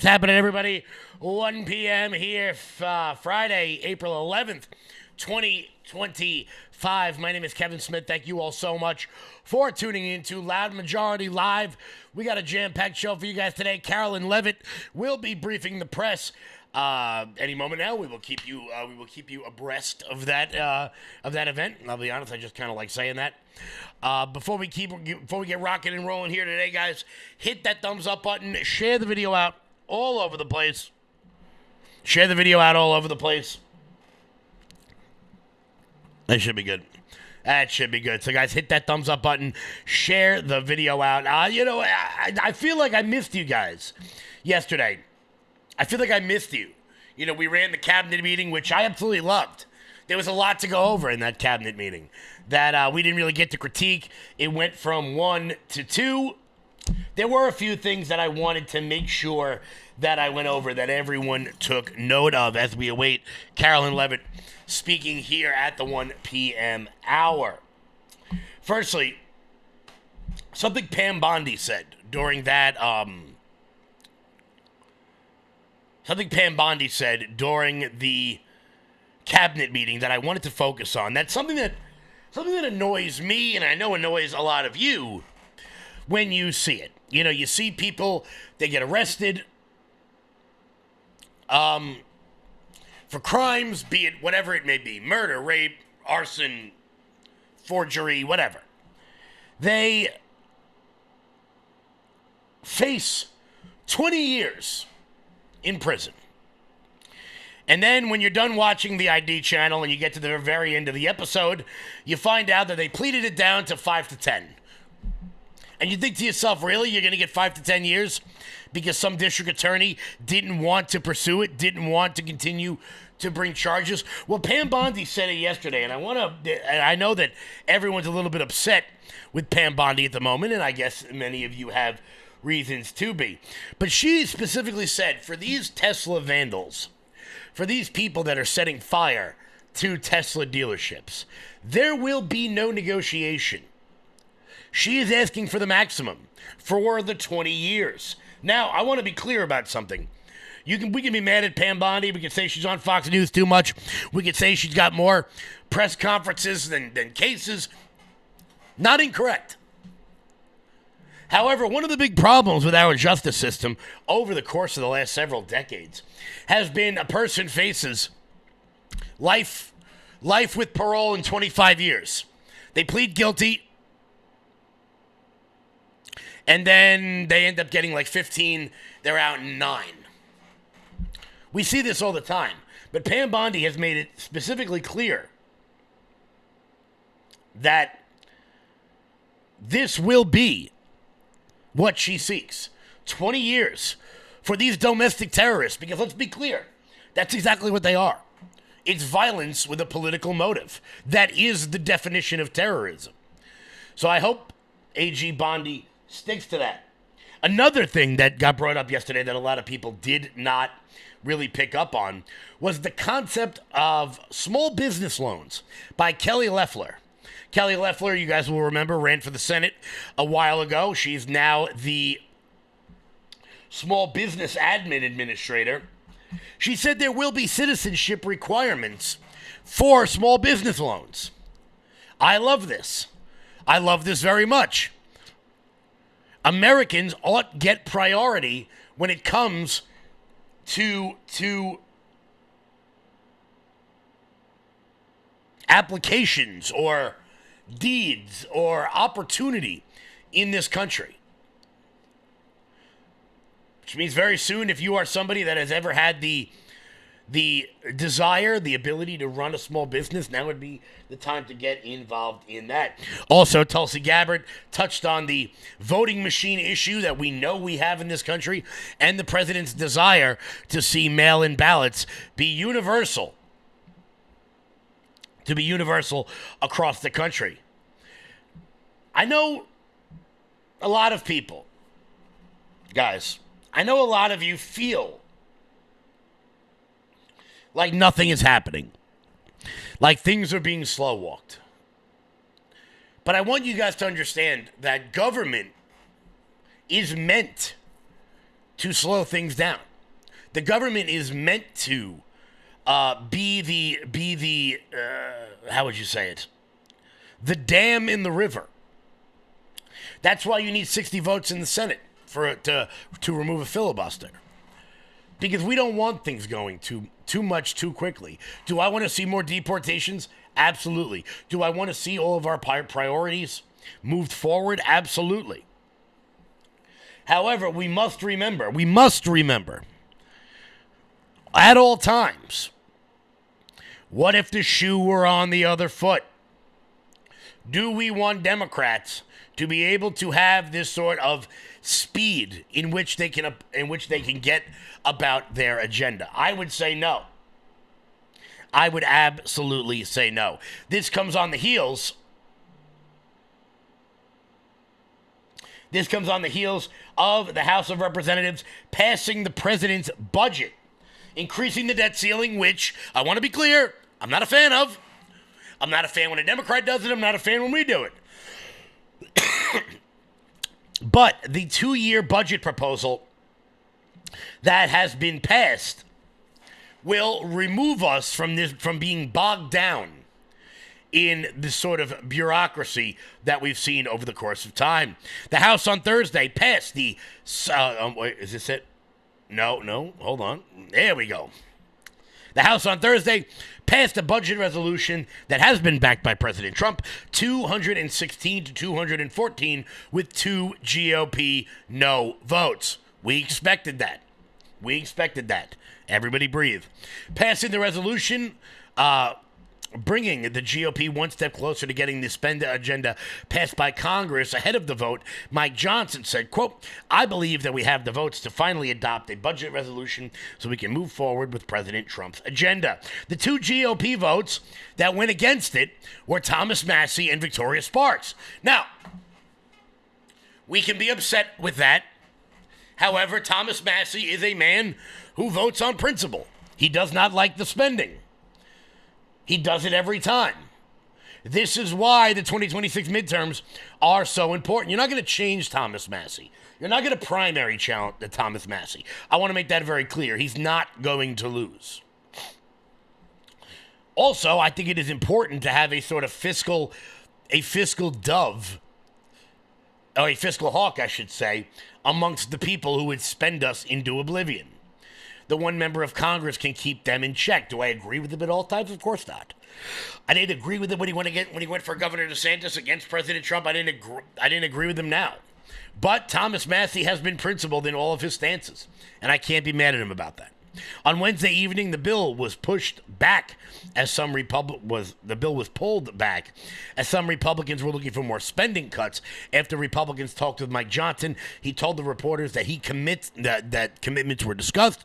What's happening, everybody? 1 p.m. here, Friday, April 11th, 2025. My name is Kevin Smith. Thank you all so much for tuning in to Loud Majority Live. We got a jam-packed show for you guys today. Carolyn Levitt will be briefing the press any moment now. We will keep you abreast of that event. And I'll be honest, I just kind of like saying that. Before we get rocking and rolling here today, guys, hit that thumbs up button. Share the video out all over the place. That should be good. So, guys, hit that thumbs up button. Share the video out. I feel like I missed you guys yesterday. I feel like I missed you. We ran the cabinet meeting, which I absolutely loved. There was a lot to go over in that cabinet meeting that we didn't really get to critique. It went from 1 to 2. There were a few things that I wanted to make sure that I went over, that everyone took note of as we await Carolyn Levitt speaking here at the 1 p.m. hour. Firstly, something Pam Bondi said during that, the cabinet meeting that I wanted to focus on. That's something that annoys me, and I know annoys a lot of you when you see it. You see people, they get arrested for crimes, be it whatever it may be, murder, rape, arson, forgery, whatever. They face 20 years in prison. And then when you're done watching the ID channel and you get to the very end of the episode, you find out that they pleaded it down to 5 to 10. And you think to yourself, really? You're going to get 5 to 10 years because some district attorney didn't want to pursue it, didn't want to continue to bring charges? Well, Pam Bondi said it yesterday, and I know that everyone's a little bit upset with Pam Bondi at the moment, and I guess many of you have reasons to be. But she specifically said, for these Tesla vandals, for these people that are setting fire to Tesla dealerships, there will be no negotiation. She is asking for the maximum, for the 20 years. Now, I want to be clear about something. We can be mad at Pam Bondi. We can say she's on Fox News too much. We can say she's got more press conferences than cases. Not incorrect. However, one of the big problems with our justice system over the course of the last several decades has been a person faces life with parole in 25 years. They plead guilty, and then they end up getting like 15. They're out in 9. We see this all the time. But Pam Bondi has made it specifically clear that this will be what she seeks. 20 years for these domestic terrorists. Because let's be clear, that's exactly what they are. It's violence with a political motive. That is the definition of terrorism. So I hope AG Bondi sticks to that. Another thing that got brought up yesterday that a lot of people did not really pick up on was the concept of small business loans by Kelly Loeffler. Kelly Loeffler, you guys will remember, ran for the Senate a while ago. She's now the Small Business Admin Administrator. She said there will be citizenship requirements for small business loans. I love this. I love this very much. Americans ought get priority when it comes to applications or deeds or opportunity in this country. Which means very soon, if you are somebody that has ever had the desire, the ability to run a small business, now would be the time to get involved in that. Also, Tulsi Gabbard touched on the voting machine issue that we know we have in this country and the president's desire to see mail-in ballots be universal. To be universal across the country. I know a lot of people, guys, I know a lot of you feel like nothing is happening. Like things are being slow walked. But I want you guys to understand that government is meant to slow things down. The government is meant to be the how would you say it? The dam in the river. That's why you need 60 votes in the Senate for it to remove a filibuster. Because we don't want things going too much too quickly. Do I want to see more deportations? Absolutely. Do I want to see all of our priorities moved forward? Absolutely. However, we must remember at all times, what if the shoe were on the other foot? Do we want Democrats to be able to have this sort of speed in which they can get about their agenda? I would say no. I would absolutely say no. This comes on the heels of the House of Representatives passing the president's budget, increasing the debt ceiling, which I want to be clear, I'm not a fan of. I'm not a fan when a Democrat does it. I'm not a fan when we do it. But the 2-year budget proposal that has been passed will remove us from being bogged down in this sort of bureaucracy that we've seen over the course of time. The House on Thursday passed the... wait, is this it? No, hold on. There we go. The House on Thursday passed a budget resolution that has been backed by President Trump, 216 to 214, with 2 GOP no votes. We expected that. Everybody breathe. Passing the resolution, bringing the GOP one step closer to getting the spend agenda passed by Congress ahead of the vote, Mike Johnson said, quote, "I believe that we have the votes to finally adopt a budget resolution so we can move forward with President Trump's agenda." The 2 GOP votes that went against it were Thomas Massie and Victoria Sparks. Now, we can be upset with that. However, Thomas Massie is a man who votes on principle. He does not like the spending. He does it every time. This is why the 2026 midterms are so important. You're not going to change Thomas Massie. You're not going to primary challenge Thomas Massie. I want to make that very clear. He's not going to lose. Also, I think it is important to have a sort of fiscal dove, or a fiscal hawk, I should say, amongst the people who would spend us into oblivion. The one member of Congress can keep them in check. Do I agree with him at all times? Of course not. I didn't agree with him when he went for Governor DeSantis against President Trump. I didn't agree with him now. But Thomas Massie has been principled in all of his stances, and I can't be mad at him about that. On Wednesday evening, the bill was pushed back as the bill was pulled back as some Republicans were looking for more spending cuts. After Republicans talked with Mike Johnson, he told the reporters that that commitments were discussed,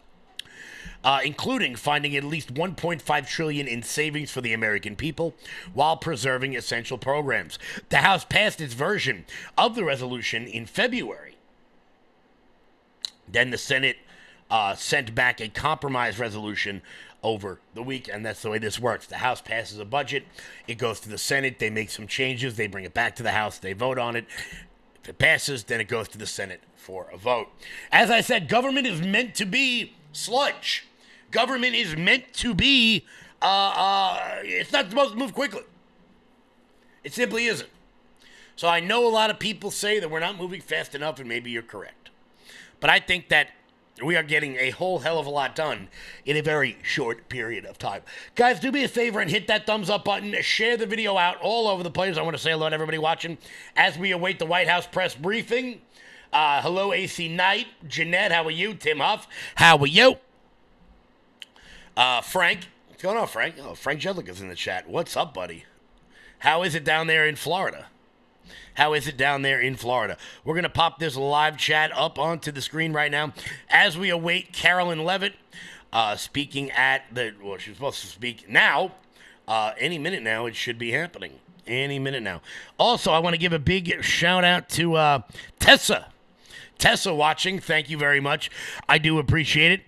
including finding at least $1.5 trillion in savings for the American people while preserving essential programs. The House passed its version of the resolution in February. Then the Senate sent back a compromise resolution over the week, and that's the way this works. The House passes a budget, it goes to the Senate, they make some changes, they bring it back to the House, they vote on it. If it passes, then it goes to the Senate for a vote. As I said, government is meant to be sludge. Government is meant to be, it's not supposed to move quickly. It simply isn't. So I know a lot of people say that we're not moving fast enough, and maybe you're correct. But I think that we are getting a whole hell of a lot done in a very short period of time. Guys, do me a favor and hit that thumbs up button. Share the video out all over the place. I want to say hello to everybody watching as we await the White House press briefing. Hello, AC Knight. Jeanette, how are you? Tim Huff, how are you? Frank, what's going on, Frank? Oh, Frank Jedlicka's in the chat. What's up, buddy? How is it down there in Florida? We're going to pop this live chat up onto the screen right now as we await Carolyn Levitt speaking at she's supposed to speak now. Any minute now, it should be happening. Any minute now. Also, I want to give a big shout out to Tessa. Tessa watching, thank you very much. I do appreciate it.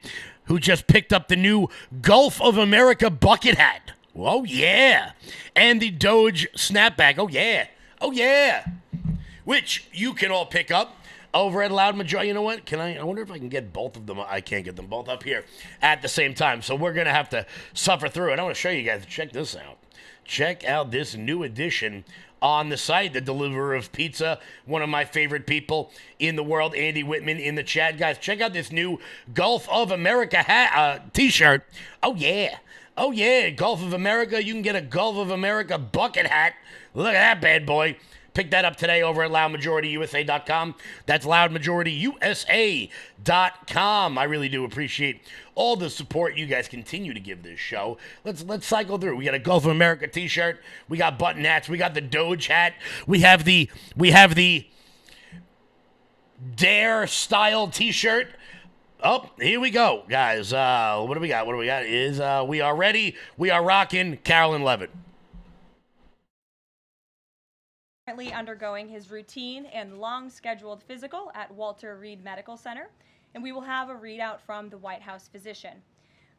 Who just picked up the new Gulf of America bucket hat. Oh, yeah. And the Doge snapback. Oh, yeah. Which you can all pick up over at Loud Majority. You know what? I wonder if I can get both of them. I can't get them both up here at the same time. So we're going to have to suffer through it. I want to show you guys. Check this out. Check out this new addition on the site, the deliverer of pizza, one of my favorite people in the world, Andy Whitman in the chat. Guys, check out this new Gulf of America t-shirt. Oh, yeah. Oh, yeah, Gulf of America. You can get a Gulf of America bucket hat. Look at that bad boy. Pick that up today over at loudmajorityusa.com. That's loudmajorityusa.com. I really do appreciate all the support you guys continue to give this show. Let's cycle through. We got a Gulf of America t-shirt. We got button hats. We got the Doge hat. We have the Dare style t-shirt. Oh, here we go, guys. What do we got? We are ready. We are rocking. Carolyn Levitt. Currently undergoing his routine and long-scheduled physical at Walter Reed Medical Center, and we will have a readout from the White House physician.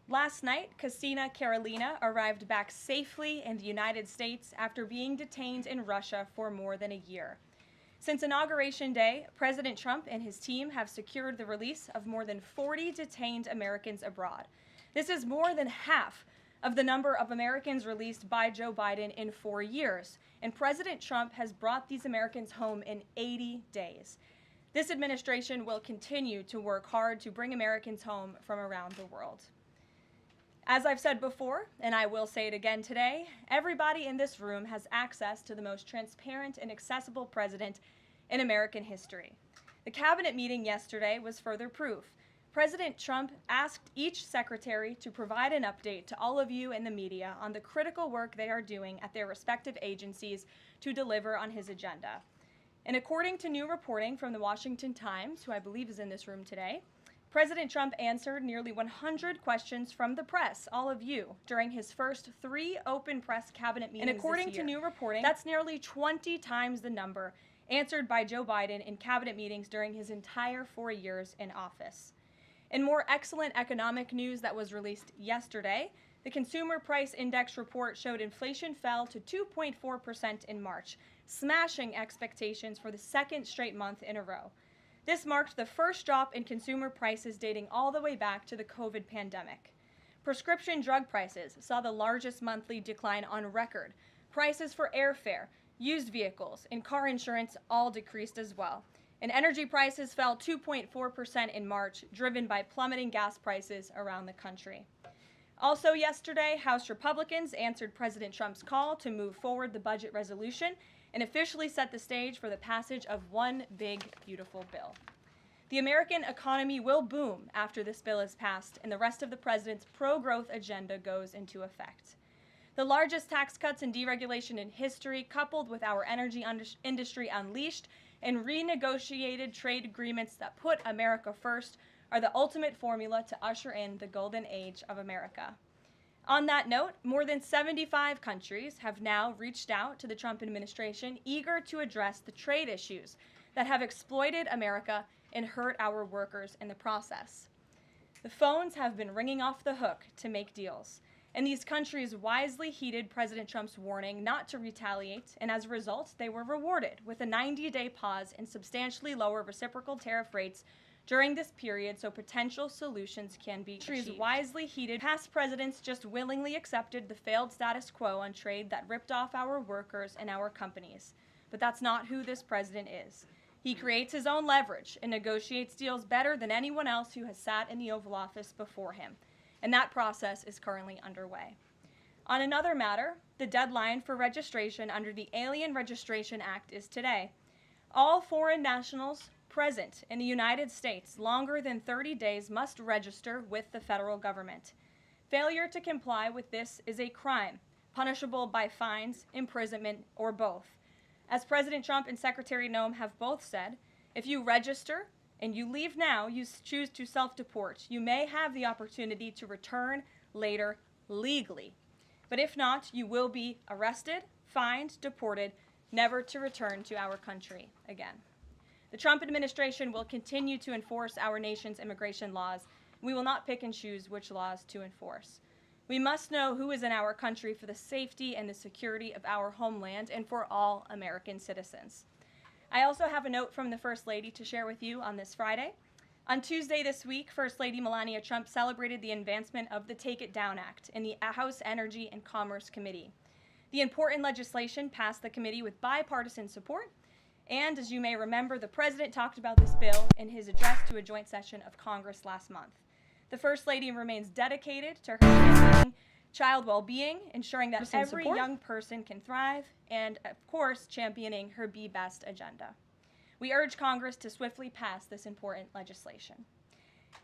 Last night, Kassina Karolina arrived back safely in the United States after being detained in Russia for more than a year. Since Inauguration Day, President Trump and his team have secured the release of more than 40 detained Americans abroad. This is more than half of the number of Americans released by Joe Biden in 4 years, and President Trump has brought these Americans home in 80 days. This administration will continue to work hard to bring Americans home from around the world. As I've said before, and I will say it again today, everybody in this room has access to the most transparent and accessible president in American history. The cabinet meeting yesterday was further proof. President Trump asked each secretary to provide an update to all of you in the media on the critical work they are doing at their respective agencies to deliver on his agenda. And according to new reporting from the Washington Times, who I believe is in this room today, President Trump answered nearly 100 questions from the press, all of you, during his first 3 open press cabinet meetings. And according to new reporting, that's nearly 20 times the number answered by Joe Biden in cabinet meetings during his entire 4 years in office. In more excellent economic news that was released yesterday, the Consumer Price Index report showed inflation fell to 2.4% in March, smashing expectations for the second straight month in a row. This marked the first drop in consumer prices dating all the way back to the COVID pandemic. Prescription drug prices saw the largest monthly decline on record. Prices for airfare, used vehicles, and car insurance all decreased as well. And energy prices fell 2.4% in March, driven by plummeting gas prices around the country. Also yesterday, House Republicans answered President Trump's call to move forward the budget resolution and officially set the stage for the passage of one big, beautiful bill. The American economy will boom after this bill is passed and the rest of the president's pro-growth agenda goes into effect. The largest tax cuts and deregulation in history, coupled with our energy industry unleashed and renegotiated trade agreements that put America first, are the ultimate formula to usher in the golden age of America. On that note, more than 75 countries have now reached out to the Trump administration, eager to address the trade issues that have exploited America and hurt our workers in the process. The phones have been ringing off the hook to make deals, and these countries wisely heeded President Trump's warning not to retaliate, and as a result, they were rewarded with a 90-day pause and substantially lower reciprocal tariff rates during this period so potential solutions can be achieved. Wisely heeded. Past presidents just willingly accepted the failed status quo on trade that ripped off our workers and our companies. But that's not who this president is. He creates his own leverage and negotiates deals better than anyone else who has sat in the Oval Office before him. And that process is currently underway. On another matter, the deadline for registration under the Alien Registration Act is today. All foreign nationals present in the United States longer than 30 days must register with the federal government. Failure to comply with this is a crime, punishable by fines, imprisonment, or both. As President Trump and Secretary Noem have both said, if you register and you leave now, you choose to self-deport, you may have the opportunity to return later legally. But if not, you will be arrested, fined, deported, never to return to our country again. The Trump administration will continue to enforce our nation's immigration laws. We will not pick and choose which laws to enforce. We must know who is in our country for the safety and the security of our homeland and for all American citizens. I also have a note from the First Lady to share with you on this Friday. On Tuesday this week, First Lady Melania Trump celebrated the advancement of the Take It Down Act in the House Energy and Commerce Committee. The important legislation passed the committee with bipartisan support, and as you may remember, the President talked about this bill in his address to a joint session of Congress last month. The First Lady remains dedicated to her championing child well-being, ensuring that every young person can thrive, and of course, championing her Be Best agenda. We urge Congress to swiftly pass this important legislation.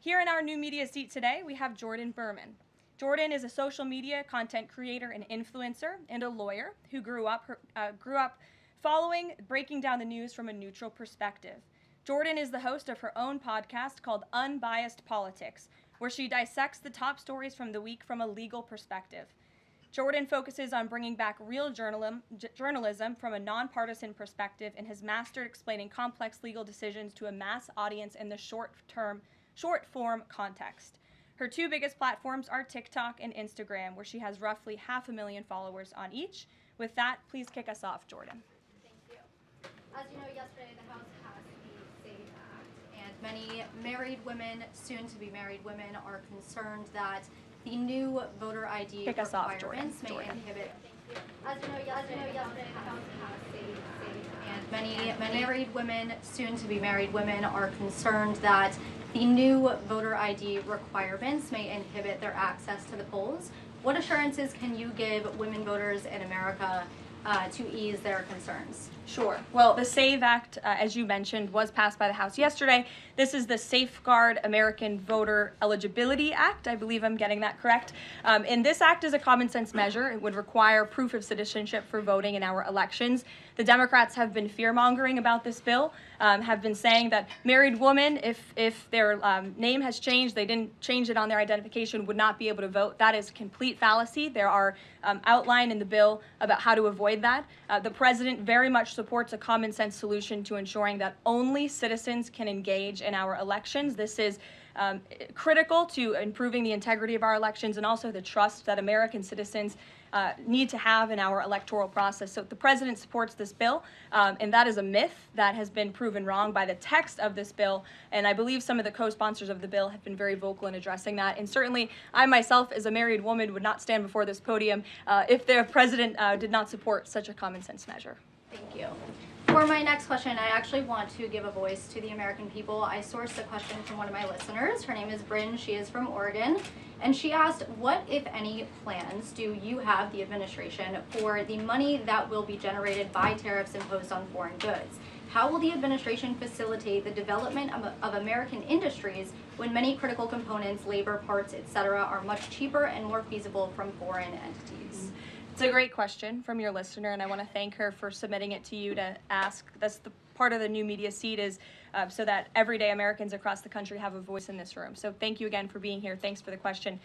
Here in our new media seat today, we have Jordan Berman. Jordan is a social media content creator and influencer and a lawyer who grew up breaking down the news from a neutral perspective. Jordan is the host of her own podcast called Unbiased Politics, where she dissects the top stories from the week from a legal perspective. Jordan focuses on bringing back real journalism from a nonpartisan perspective and has mastered explaining complex legal decisions to a mass audience in the short-form context. Her two biggest platforms are TikTok and Instagram, where she has roughly 500,000 followers on each. With that, please kick us off, Jordan. Thank you. As you know, yesterday the House passed the SAVE Act, and many married women, soon-to-be married women, are concerned that the new voter ID requirements may inhibit. As you know, yesterday the House passed SAVE, and many married women, soon-to-be married women, are concerned that the new voter ID requirements may inhibit their access to the polls. What assurances can you give women voters in America to ease their concerns? Sure. Well, the SAVE Act, as you mentioned, was passed by the House yesterday. This is the Safeguard American Voter Eligibility Act. I believe I'm getting that correct. And this act is a common sense measure. It would require proof of citizenship for voting in our elections. The Democrats have been fear-mongering about this bill, have been saying that married women, if their name has changed, they didn't change it on their identification, would not be able to vote. That is complete fallacy. There are outlined in the bill about how to avoid that. The president very much supports a common sense solution to ensuring that only citizens can engage in our elections. This is critical to improving the integrity of our elections and also the trust that American citizens need to have in our electoral process. So the president supports this bill, and that is a myth that has been proven wrong by the text of this bill, and I believe some of the co-sponsors of the bill have been very vocal in addressing that, and certainly I myself, as a married woman, would not stand before this podium if the president did not support such a common sense measure. Thank you. For my next question, I actually want to give a voice to the American people. I sourced the question from one of my listeners. Her name is Bryn. She is from Oregon. And she asked, what, if any, plans do you have, the administration, for the money that will be generated by tariffs imposed on foreign goods? How will the administration facilitate the development of American industries when many critical components, labor, parts, etc., are much cheaper and more feasible from foreign entities? It's a great question from your listener, and I want to thank her for submitting it to you to ask. That's the part of the new media seat is so that everyday Americans across the country have a voice in this room. So thank you again for being here. Thanks for the question.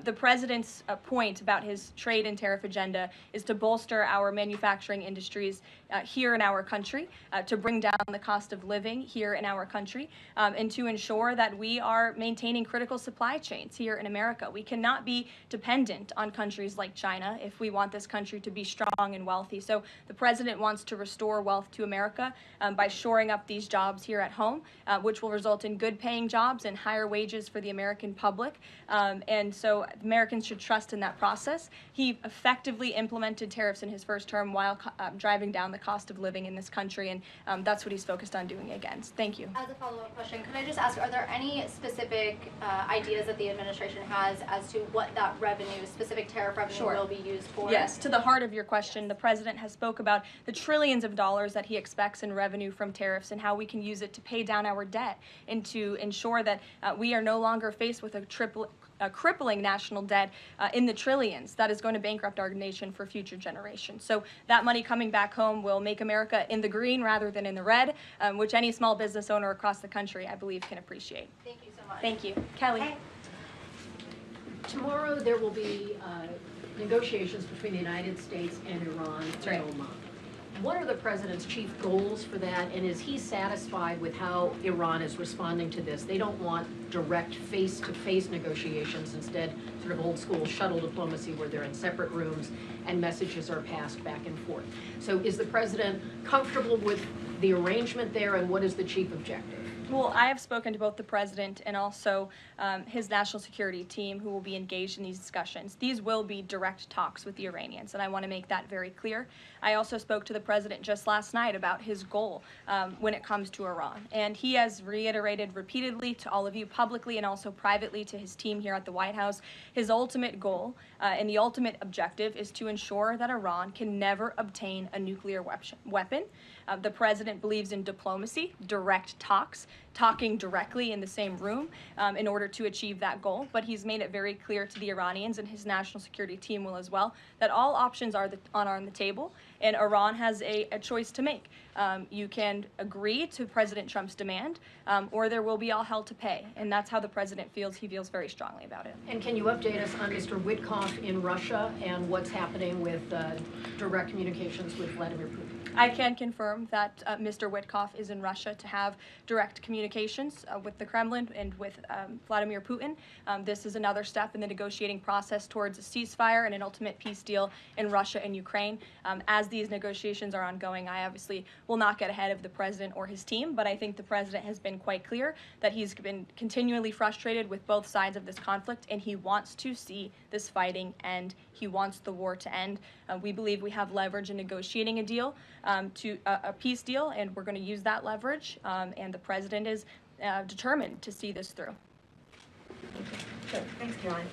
The president's point about his trade and tariff agenda is to bolster our manufacturing industries here in our country, to bring down the cost of living here in our country, and to ensure that we are maintaining critical supply chains here in America. We cannot be dependent on countries like China if we want this country to be strong and wealthy. So the president wants to restore wealth to America by shoring up these jobs here at home, which will result in good paying jobs and higher wages for the American public. And so Americans should trust in that process. He effectively implemented tariffs in his first term while driving down the cost of living in this country, and that's what he's focused on doing again. Thank you. As a follow-up question, could I just ask, are there any specific ideas that the administration has as to what that revenue, specific tariff revenue, will be used for? Yes, to the heart of your question, the president has spoke about the trillions of dollars that he expects in revenue from tariffs and how we can use it to pay down our debt and to ensure that we are no longer faced with a crippling national debt in the trillions that is going to bankrupt our nation for future generations. So that money coming back home will make America in the green rather than in the red, which any small business owner across the country, I believe, can appreciate. Thank you so much. Thank you. Kelly. Hey. Tomorrow there will be negotiations between the United States and Iran in Oman. What are the president's chief goals for that, and is he satisfied with how Iran is responding to this? They don't want direct face-to-face negotiations, instead sort of old-school shuttle diplomacy where they're in separate rooms and messages are passed back and forth. So is the president comfortable with the arrangement there, and what is the chief objective? Well, I have spoken to both the president and also his national security team who will be engaged in these discussions. These will be direct talks with the Iranians, and I want to make that very clear. I also spoke to the president just last night about his goal when it comes to Iran, and he has reiterated repeatedly to all of you publicly and also privately to his team here at the White House, his ultimate goal and the ultimate objective is to ensure that Iran can never obtain a nuclear weapon. The president believes in diplomacy, direct talks, talking directly in the same room in order to achieve that goal. But he's made it very clear to the Iranians, and his national security team will as well, that all options are on the table, and Iran has a choice to make. You can agree to President Trump's demand, or there will be all hell to pay. And that's how the president feels. He feels very strongly about it. And can you update us on Mr. Witkoff in Russia and what's happening with direct communications with Vladimir Putin? I can confirm that Mr. Witkoff is in Russia to have direct communications with the Kremlin and with Vladimir Putin. This is another step in the negotiating process towards a ceasefire and an ultimate peace deal in Russia and Ukraine. As these negotiations are ongoing, I obviously will not get ahead of the president or his team, but I think the president has been quite clear that he's been continually frustrated with both sides of this conflict, and he wants to see this fighting end. He wants the war to end. We believe we have leverage in negotiating a deal, to a peace deal, and we're going to use that leverage, and the president is determined to see this through. Sure. Thanks, Caroline.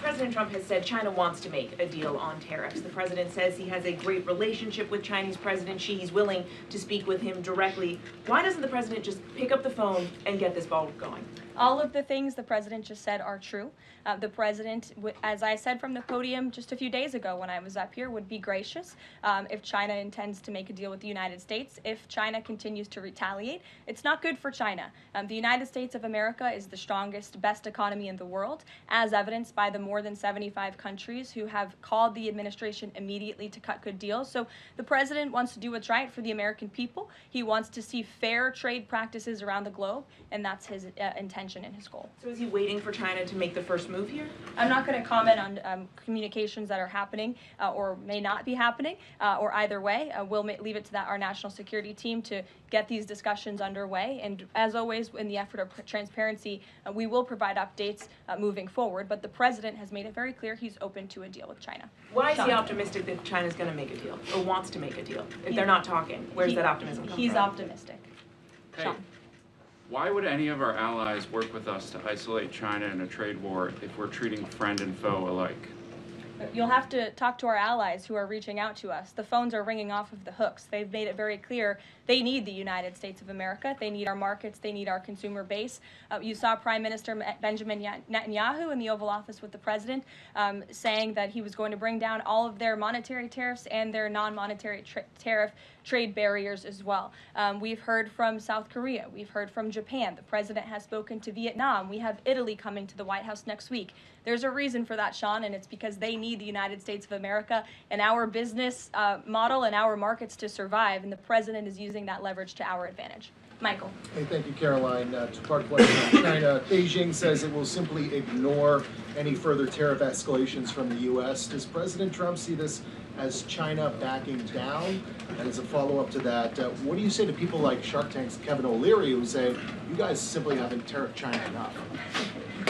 President Trump has said China wants to make a deal on tariffs. The president says he has a great relationship with Chinese President Xi. He's willing to speak with him directly. Why doesn't the president just pick up the phone and get this ball going? All of the things the president just said are true. The president, as I said from the podium just a few days ago when I was up here, would be gracious if China intends to make a deal with the United States. If China continues to retaliate, it's not good for China. The United States of America is the strongest, best economy in the world, as evidenced by the more than 75 countries who have called the administration immediately to cut good deals. So the president wants to do what's right for the American people. He wants to see fair trade practices around the globe, and that's his intention and his goal. So is he waiting for China to make the first move here? I'm not going to comment on communications that are happening or may not be happening, or either way. We'll leave it to our national security team to get these discussions underway. And as always, in the effort of transparency, we will provide updates moving forward. But the president has made it very clear he's open to a deal with China. Why is he optimistic that China's going to make a deal or wants to make a deal? If they're not talking, where's that optimism come from? He's optimistic. Hey, Sean. why would any of our allies work with us to isolate China in a trade war if we're treating friend and foe alike? You'll have to talk to our allies who are reaching out to us. The phones are ringing off of the hooks. They've made it very clear they need the United States of America. They need our markets. They need our consumer base. You saw Prime Minister Benjamin Netanyahu in the Oval Office with the president saying that he was going to bring down all of their monetary tariffs and their non-monetary tariff trade barriers as well. We've heard from South Korea. We've heard from Japan. The president has spoken to Vietnam. We have Italy coming to the White House next week. There's a reason for that, Sean, and it's because they need the United States of America and our business model and our markets to survive, and the president is using that leverage to our advantage. Michael. Hey, thank you, Caroline. Two-part question on China. Beijing says it will simply ignore any further tariff escalations from the U.S. Does President Trump see this as China backing down? And as a follow-up to that, what do you say to people like Shark Tank's Kevin O'Leary who say, you guys simply haven't tariffed China enough?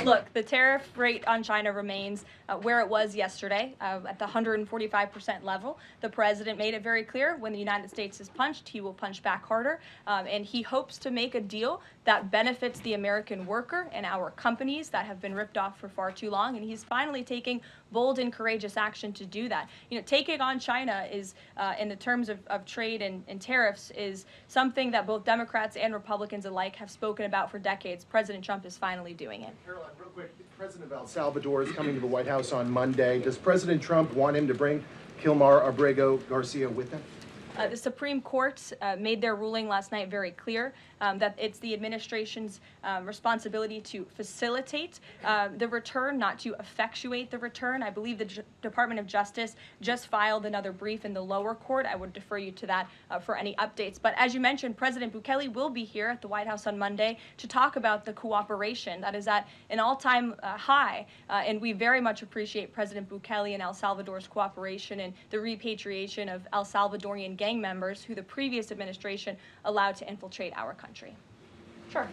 Look, the tariff rate on China remains where it was yesterday, at the 145% level. The president made it very clear when the United States is punched, he will punch back harder. And he hopes to make a deal that benefits the American worker and our companies that have been ripped off for far too long. And he's finally taking bold and courageous action to do that. You know, taking on China is, in the terms of trade and tariffs, is something that both Democrats and Republicans alike have spoken about for decades. President Trump is finally doing it. Caroline, real quick, the president of El Salvador is coming to the White House on Monday. Does President Trump want him to bring Kilmar Abrego Garcia with him? The Supreme Court made their ruling last night very clear that it's the administration's responsibility to facilitate the return, not to effectuate the return. I believe the Department of Justice just filed another brief in the lower court. I would defer you to that for any updates. But as you mentioned, President Bukele will be here at the White House on Monday to talk about the cooperation that is at an all-time high. And we very much appreciate President Bukele and El Salvador's cooperation and the repatriation of El Salvadorian gangs gang members who the previous administration allowed to infiltrate our country. Sure.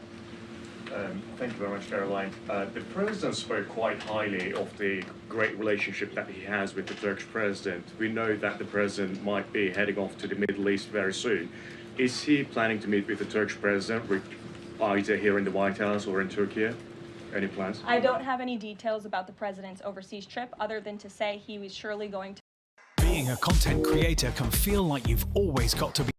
Thank you very much, Caroline. The president spoke quite highly of the great relationship that he has with the Turkish president. We know that the president might be heading off to the Middle East very soon. Is he planning to meet with the Turkish president, either here in the White House or in Turkey? Any plans? I don't have any details about the president's overseas trip other than to say he was surely going to. Being a content creator can feel like you've always got to be.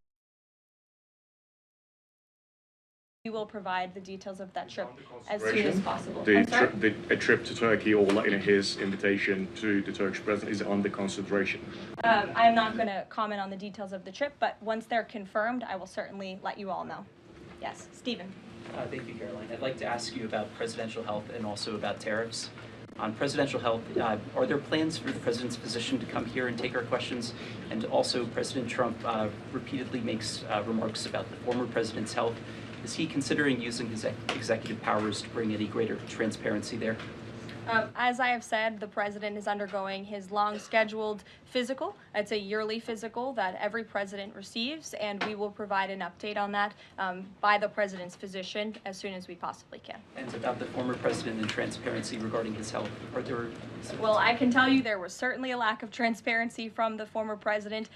We will provide the details of that trip as soon as possible. A trip to Turkey or his invitation to the Turkish president is under consideration? I'm not going to comment on the details of the trip, but once they're confirmed, I will certainly let you all know. Yes, Stephen. Thank you, Caroline. I'd like to ask you about presidential health and also about tariffs. On presidential health, are there plans for the president's physician to come here and take our questions? And also, President Trump repeatedly makes remarks about the former president's health. Is he considering using his executive powers to bring any greater transparency there? As I have said, the president is undergoing his long-scheduled physical. It's a yearly physical that every president receives, and we will provide an update on that by the president's physician as soon as we possibly can. And about the former president and transparency regarding his health, are there... Well, I can tell you there was certainly a lack of transparency from the former president,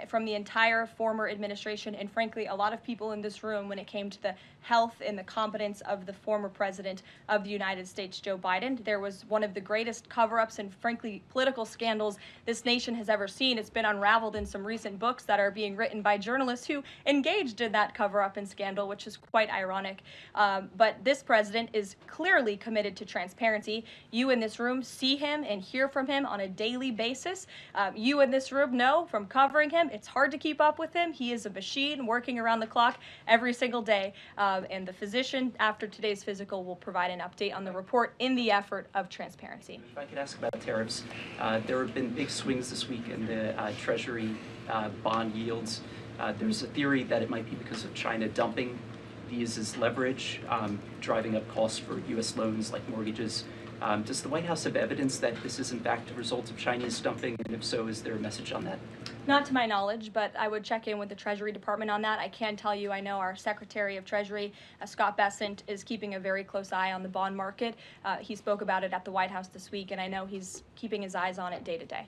from the entire former administration, and frankly, a lot of people in this room when it came to the health and the competence of the former president of the United States, Joe Biden. There was one of the greatest cover-ups and frankly political scandals this nation has ever seen. It's been unraveled in some recent books that are being written by journalists who engaged in that cover-up and scandal, which is quite ironic. But this president is clearly committed to transparency. You in this room see him and hear from him on a daily basis. You in this room know from covering him, it's hard to keep up with him. He is a machine working around the clock every single day. And the physician, after today's physical, will provide an update on the report in the effort of transparency. If I could ask about tariffs, there have been big swings this week in the Treasury bond yields. There's a theory that it might be because of China dumping these as leverage, driving up costs for U.S. loans like mortgages. Does the White House have evidence that this is in fact a result of Chinese dumping? And if so, is there a message on that? Not to my knowledge, but I would check in with the Treasury Department on that. I can tell you, I know our Secretary of Treasury, Scott Bessent, is keeping a very close eye on the bond market. He spoke about it at the White House this week, and I know he's keeping his eyes on it day to day.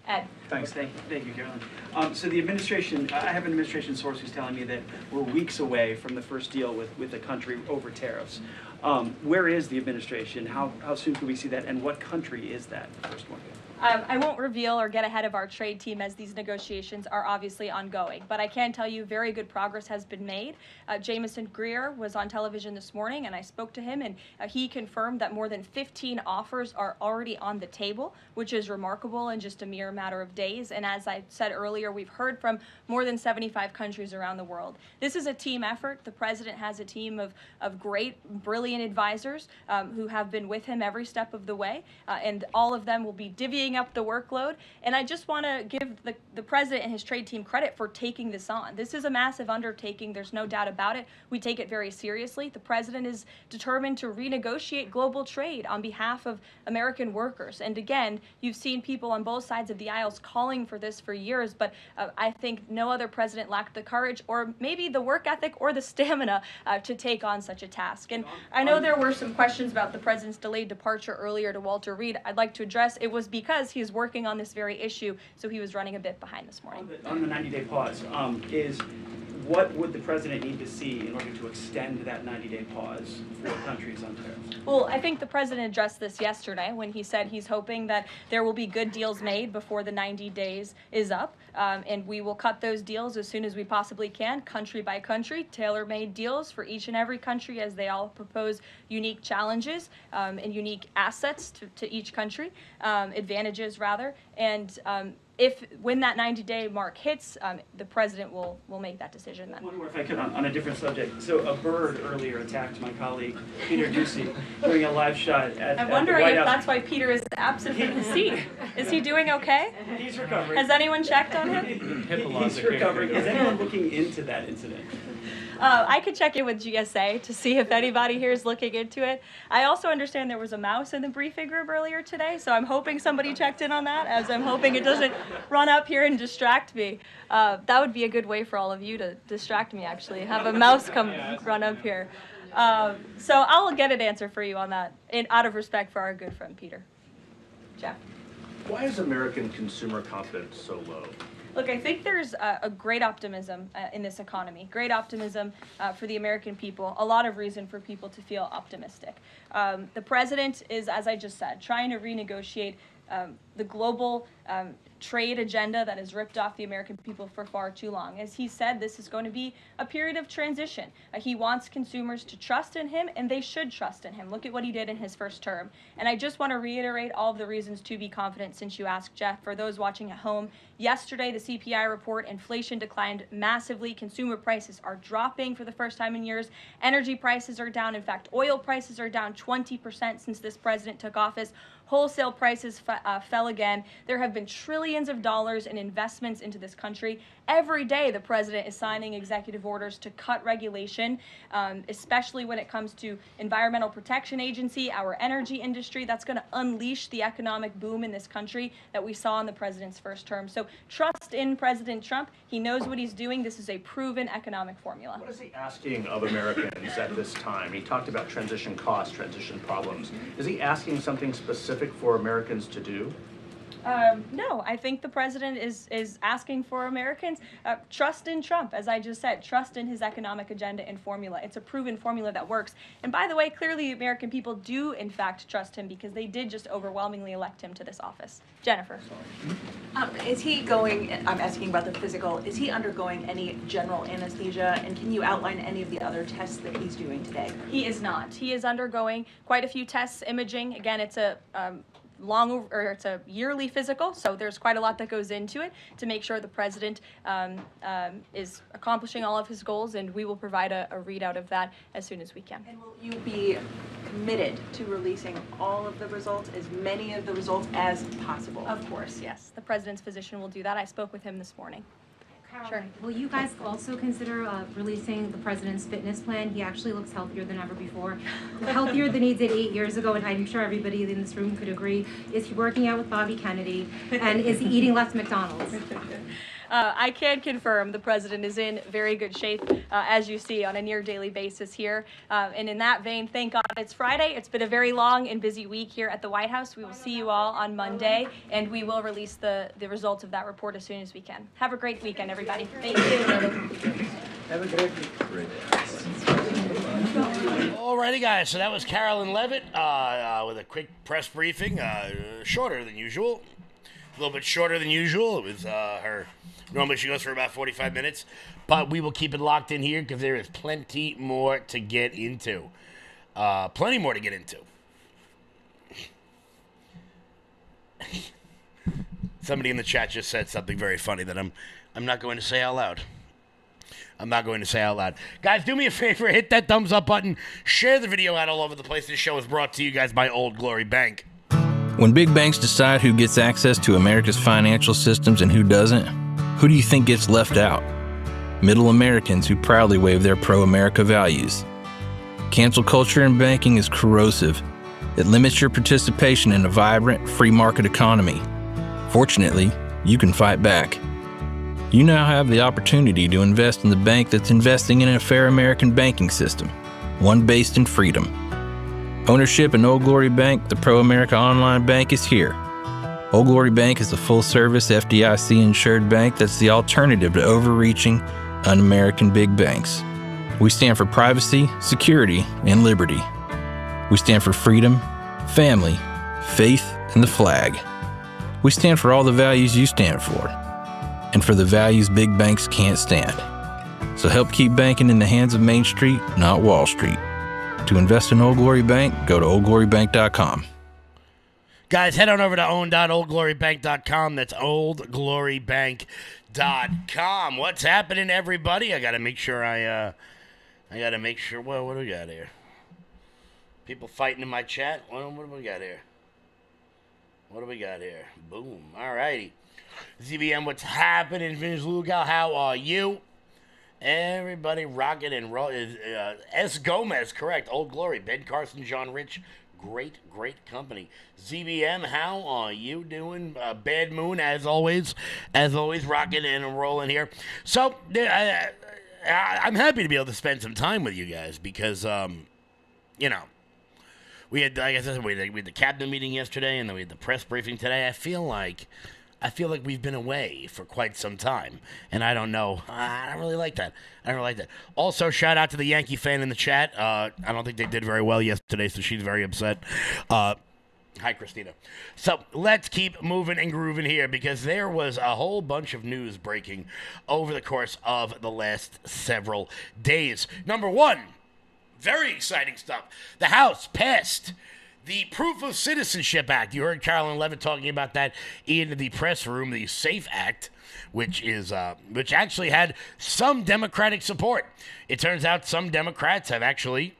Ed. Thanks. Thank you, Caroline. So the administration, I have an administration source who's telling me that we're weeks away from the first deal with the country over tariffs. Where is the administration? How soon can we see that? And what country is that first one? I won't reveal or get ahead of our trade team as these negotiations are obviously ongoing, but I can tell you very good progress has been made. Jameson Greer was on television this morning and I spoke to him and he confirmed that more than 15 offers are already on the table, which is remarkable in just a mere matter of days. And as I said earlier, we've heard from more than 75 countries around the world. This is a team effort. The president has a team of great, brilliant advisors who have been with him every step of the way, and all of them will be divvying up the workload. And I just want to give the president and his trade team credit for taking this on. This is a massive undertaking. There's no doubt about it. We take it very seriously. The president is determined to renegotiate global trade on behalf of American workers. And again, you've seen people on both sides of the aisles calling for this for years, but I think no other president lacked the courage or maybe the work ethic or the stamina to take on such a task. And I know there were some questions about the president's delayed departure earlier to Walter Reed. I'd like to address it was because he's working on this very issue, so he was running a bit behind this morning. On the 90-day pause, what would the president need to see in order to extend that 90-day pause for countries on tariffs? Well, I think the president addressed this yesterday when he said he's hoping that there will be good deals made before the 90 days is up, and we will cut those deals as soon as we possibly can, country by country, tailor-made deals for each and every country as they all propose unique challenges and unique assets to each country, advantages rather, and when that 90-day mark hits, the president will make that decision then. One more, if I could, on a different subject. So a bird earlier attacked my colleague, Peter Doocy, during a live shot at I'm the wondering White if House. that's why Peter is absent from the seat. Is he doing okay? He's recovering. Has anyone checked on him? He's recovering. Is anyone looking into that incident? I could check in with GSA to see if anybody here is looking into it. I also understand there was a mouse in the briefing room earlier today, so I'm hoping somebody checked in on that, as I'm hoping it doesn't run up here and distract me. That would be a good way for all of you to distract me, actually. Have a mouse come run up here. So I'll get an answer for you on that, out of respect for our good friend Peter. Jeff? Why is American consumer confidence so low? Look, I think there's a great optimism in this economy, great optimism for the American people, a lot of reason for people to feel optimistic. The president is, as I just said, trying to renegotiate the global trade agenda that has ripped off the American people for far too long. As he said, this is going to be a period of transition. He wants consumers to trust in him, and they should trust in him. Look at what he did in his first term. And I just want to reiterate all of the reasons to be confident since you asked, Jeff. For those watching at home, yesterday the CPI report, inflation declined massively. Consumer prices are dropping for the first time in years. Energy prices are down. In fact, oil prices are down 20% since this president took office. Wholesale prices fell again. There have been trillions of dollars in investments into this country. Every day, the president is signing executive orders to cut regulation, especially when it comes to Environmental Protection Agency, our energy industry. That's going to unleash the economic boom in this country that we saw in the president's first term. So trust in President Trump. He knows what he's doing. This is a proven economic formula. What is he asking of Americans at this time? He talked about transition costs, transition problems. Is he asking something specific for Americans to do? No, I think the president is asking for Americans trust in Trump, as I just said, trust in his economic agenda and formula. It's a proven formula that works. And by the way, clearly the American people do in fact trust him because they did just overwhelmingly elect him to this office. Jennifer. Is he going, I'm asking about the physical, is he undergoing any general anesthesia, and can you outline any of the other tests that he's doing today? He is not. He is undergoing quite a few tests, imaging. Again, it's a it's a yearly physical, so there's quite a lot that goes into it to make sure the president is accomplishing all of his goals, and we will provide a readout of that as soon as we can. And will you be committed to releasing all of the results, as many of the results as possible? Of course, yes. The president's physician will do that. I spoke with him this morning. Sure. Will you guys also consider releasing the president's fitness plan? He actually looks healthier than ever before. Healthier than he did 8 years ago, and I'm sure everybody in this room could agree. Is he working out with Bobby Kennedy? And is he eating less McDonald's? I can confirm the president is in very good shape, as you see, on a near daily basis here. And in that vein, thank God it's Friday. It's been a very long and busy week here at the White House. We will see you all on Monday, and we will release the results of that report as soon as we can. Have a great weekend, everybody. Thank you. Have a great week. Alrighty, guys. So that was Carolyn Levitt with a quick press briefing, shorter than usual. A little bit shorter than usual. It was her. Normally she goes for about 45 minutes, but we will keep it locked in here because there is plenty more to get into. Plenty more to get into. Somebody in the chat just said something very funny that I'm not going to say out loud. I'm not going to say out loud. Guys, do me a favor. Hit that thumbs up button. Share the video out all over the place. This show is brought to you guys by Old Glory Bank. When big banks decide who gets access to America's financial systems and who doesn't, who do you think gets left out? Middle Americans who proudly wave their pro-America values. Cancel culture in banking is corrosive. It limits your participation in a vibrant, free market economy. Fortunately, you can fight back. You now have the opportunity to invest in the bank that's investing in a fair American banking system, one based in freedom. Ownership in Old Glory Bank, the pro-America online bank, is here. Old Glory Bank is a full-service FDIC-insured bank that's the alternative to overreaching, un-American big banks. We stand for privacy, security, and liberty. We stand for freedom, family, faith, and the flag. We stand for all the values you stand for, and for the values big banks can't stand. So help keep banking in the hands of Main Street, not Wall Street. To invest in Old Glory Bank, go to oldglorybank.com. Guys, head on over to own.oldglorybank.com. That's oldglorybank.com. What's happening, everybody? I got to make sure well, what do we got here? People fighting in my chat? What do we got here? What do we got here? Boom. All righty. ZBM, what's happening? Vince Lugal, how are you? Everybody rocking and rolling. S. Gomez, correct. Old Glory. Ben Carson, John Rich. Great company. ZBM, how are you doing? Bad Moon, as always, rocking and rolling here. So, I'm happy to be able to spend some time with you guys because, we had, like I said, we had the cabinet meeting yesterday, and then we had the press briefing today. I feel like we've been away for quite some time, and I don't know. I don't really like that. Also, shout out to the Yankee fan in the chat. I don't think they did very well yesterday, so she's very upset. Hi, Christina. So let's keep moving and grooving here because there was a whole bunch of news breaking over the course of the last several days. Number one, very exciting stuff. The House passed the Proof of Citizenship Act. You heard Carolyn Levitt talking about that in the press room, the SAFE Act, which actually had some Democratic support. It turns out some Democrats have actually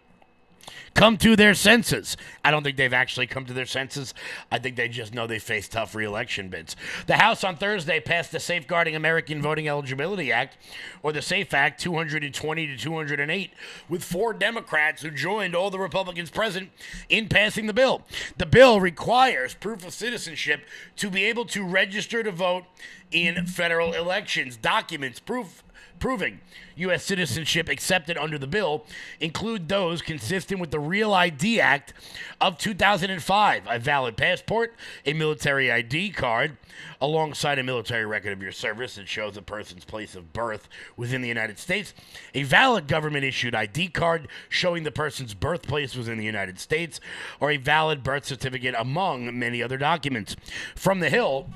come to their senses. I don't think they've actually come to their senses. I think they just know they face tough re-election bids. The House on Thursday passed the Safeguarding American Voting Eligibility Act, or the SAFE Act, 220 to 208, with 4 Democrats who joined all the Republicans present in passing the bill. The bill requires proof of citizenship to be able to register to vote in federal elections. Documents proving U.S. citizenship accepted under the bill include those consistent with the Real ID Act of 2005, a valid passport, a military ID card, alongside a military record of your service that shows a person's place of birth within the United States, a valid government-issued ID card showing the person's birthplace was in the United States, or a valid birth certificate, among many other documents. From the Hill,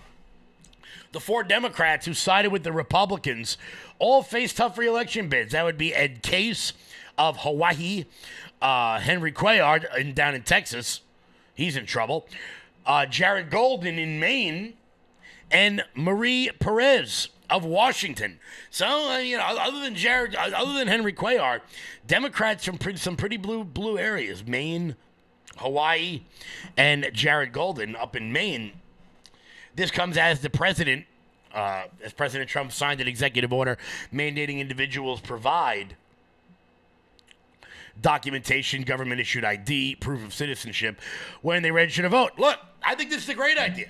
the 4 Democrats who sided with the Republicans all face tough re-election bids. That would be Ed Case of Hawaii, Henry Cuellar down in Texas. He's in trouble. Jared Golden in Maine, and Marie Perez of Washington. So, other than Henry Cuellar, Democrats from some pretty blue areas, Maine, Hawaii, and Jared Golden up in Maine. This comes as President Trump signed an executive order mandating individuals provide documentation, government-issued ID, proof of citizenship when they register to vote. Look, I think this is a great idea.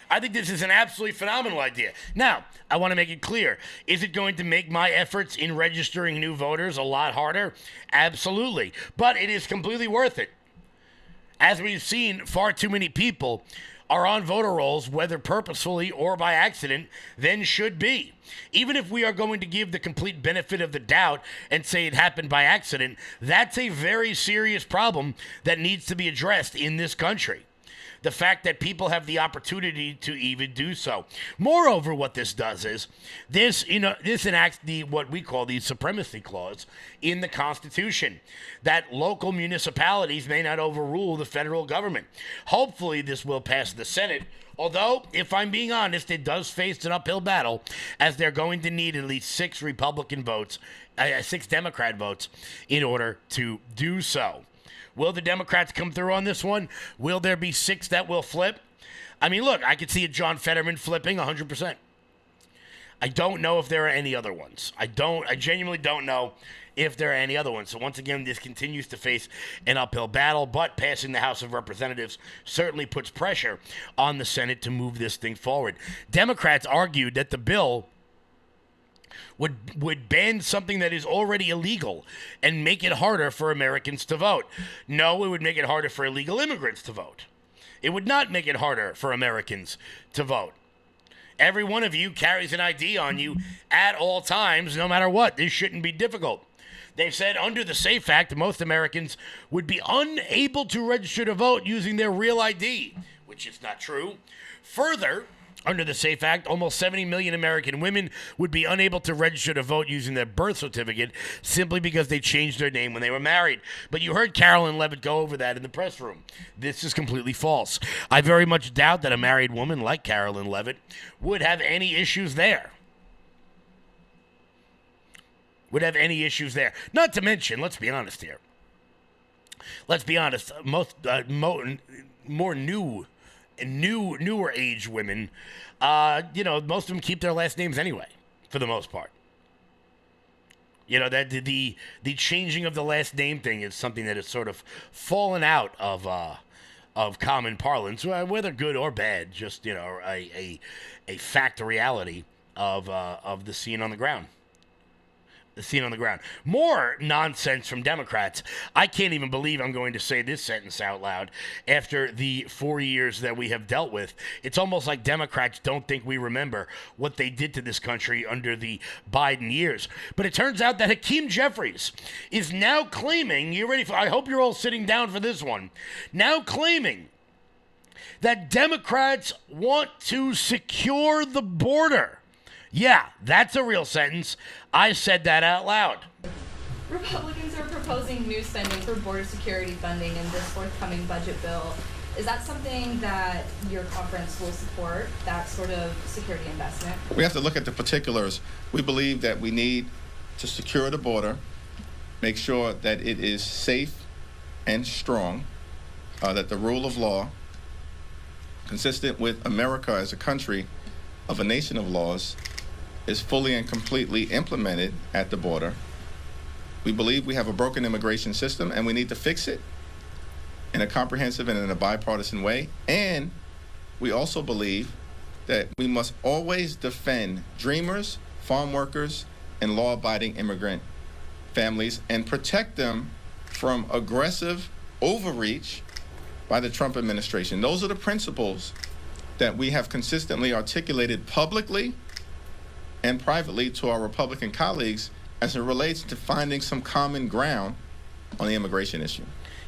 I think this is an absolutely phenomenal idea. Now, I want to make it clear. Is it going to make my efforts in registering new voters a lot harder? Absolutely. But it is completely worth it. As we've seen, far too many people are on voter rolls, whether purposefully or by accident, than should be. Even if we are going to give the complete benefit of the doubt and say it happened by accident, that's a very serious problem that needs to be addressed in this country. The fact that people have the opportunity to even do so. Moreover, what this does is this enacts what we call the supremacy clause in the Constitution, that local municipalities may not overrule the federal government. Hopefully, this will pass the Senate. Although, if I'm being honest, it does face an uphill battle, as they're going to need at least 6 Democrat votes in order to do so. Will the Democrats come through on this one? Will there be 6 that will flip? I mean, look, I could see a John Fetterman flipping 100%. I don't know if there are any other ones. I genuinely don't know if there are any other ones. So once again, this continues to face an uphill battle, but passing the House of Representatives certainly puts pressure on the Senate to move this thing forward. Democrats argued that the bill would ban something that is already illegal and make it harder for Americans to vote. No, it would make it harder for illegal immigrants to vote. It would not make it harder for Americans to vote. Every one of you carries an ID on you at all times, no matter what. This shouldn't be difficult. They've said under the SAFE Act, most Americans would be unable to register to vote using their real ID, which is not true. Further, under the SAFE Act, almost 70 million American women would be unable to register to vote using their birth certificate simply because they changed their name when they were married. But you heard Carolyn Levitt go over that in the press room. This is completely false. I very much doubt that a married woman like Carolyn Levitt would have any issues there. Not to mention, let's be honest here. More newer age women, most of them keep their last names anyway, for the most part. You know, that the changing of the last name thing is something that has sort of fallen out of common parlance, whether good or bad. Just, you know, a fact, a reality of the scene on the ground. The scene on the ground. More nonsense from Democrats. I can't even believe I'm going to say this sentence out loud after the 4 years that we have dealt with. It's almost like Democrats don't think we remember what they did to this country under the Biden years. But it turns out that Hakeem Jeffries is now claiming, you ready for, I hope you're all sitting down for this one, now claiming that Democrats want to secure the border. Yeah, that's a real sentence. I said that out loud. Republicans are proposing new spending for border security funding in this forthcoming budget bill. Is that something that your conference will support, that sort of security investment? We have to look at the particulars. We believe that we need to secure the border, make sure that it is safe and strong, that the rule of law, consistent with America as a country of a nation of laws, is fully and completely implemented at the border. We believe we have a broken immigration system and we need to fix it in a comprehensive and in a bipartisan way. And we also believe that we must always defend dreamers, farm workers, and law-abiding immigrant families and protect them from aggressive overreach by the Trump administration. Those are the principles that we have consistently articulated publicly and privately to our Republican colleagues as it relates to finding some common ground on the immigration issue.